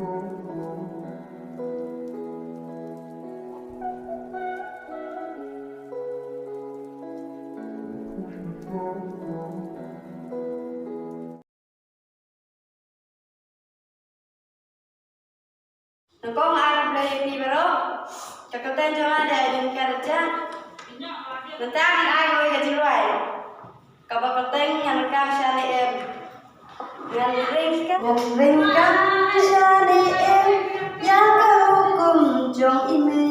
Kau ngarep dari ini baru, cakapnya jangan ada yang kerja. Nanti ai ngồi gaji luai, kau penting yang kasih em, yang ringkan kasih em, yang kau hukum jong ime,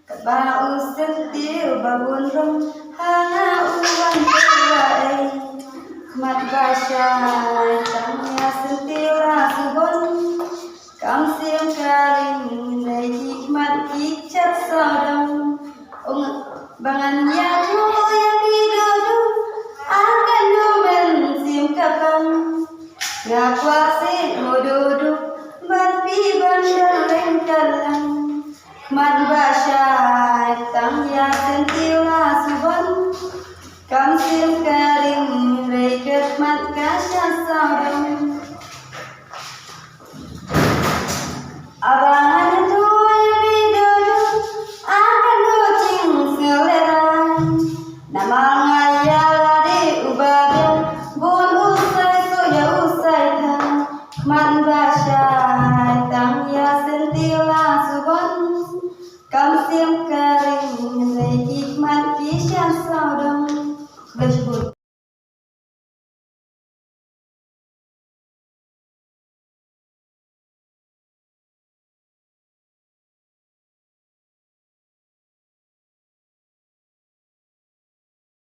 kebau sentil babun rom, hanga uang kuai, mat basah, tanya sentil rasubon. Kam siang karing nai hikmat icat sadam bangan yang hidup akan domen sim kapang ngakwasi mododuk banpi bandar lengkalang mat basah tang ya sentila subon kam siang karing nai hikmat kasah sadam abangan itu yang hidup akan docing seleran nama ngayala di ubadan bun usai so ya usai tan man basah tang ya sentila subon kam sim karing nai hikmat kisah saudang